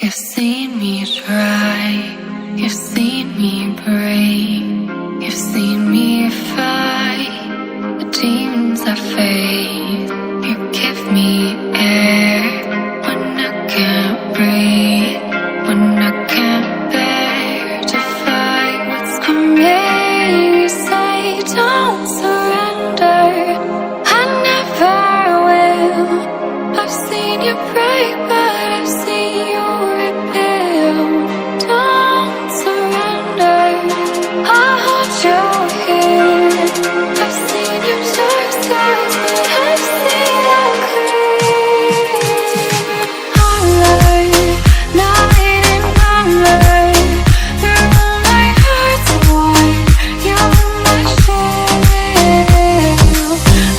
You've seen me try, you've seen me break, you've seen me fight the demons I face. You give me air when I can't breathe, when I can't bear to fight what's coming. You say don't surrender, I never will. I've seen you break, but I've seen you rebuild. Don't surrender, I'll hold you here. I've seen your dark skies, but I've seen them clear. Highlight, night and moonlight, through my heart's wide, you're my shield.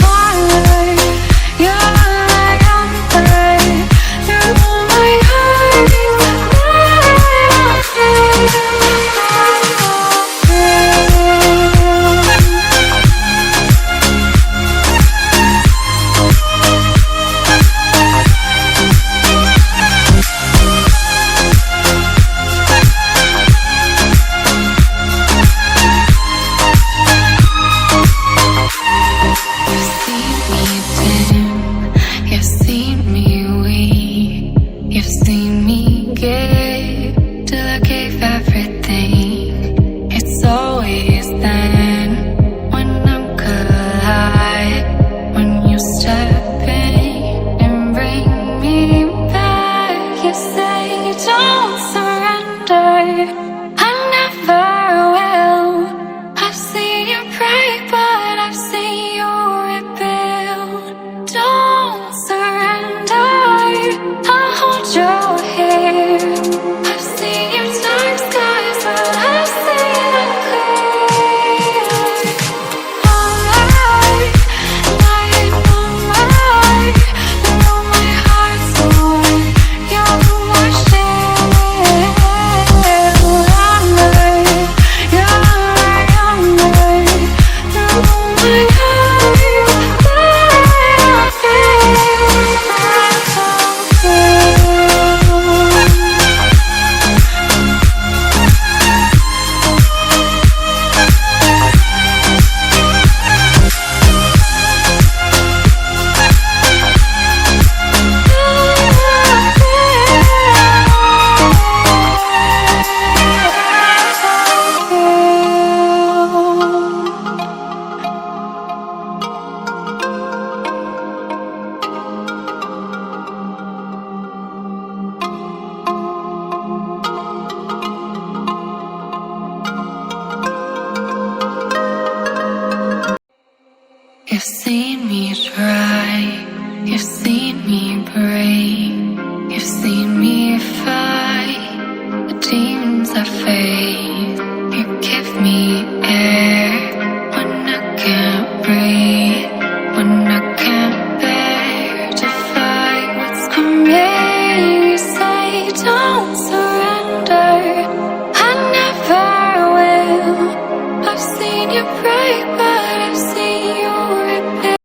Highlight, you're like sunlight, through my heart, you've seen me dim, you've seen me weak, you've seen me give till I gave everything. It's always then when I'm collide, when you step in and bring me back. You say you don't surrender, I never will. I've seen you break, but I've seen you rebuild. Don't surrender, I'll hold you here. I've seen your dark skies, but I've seen them clear. Alright, night and moonlight, through my heart's wide, you're my shield. Alright, you're like sunlight, through my heart, I You've seen me try, you've seen me break,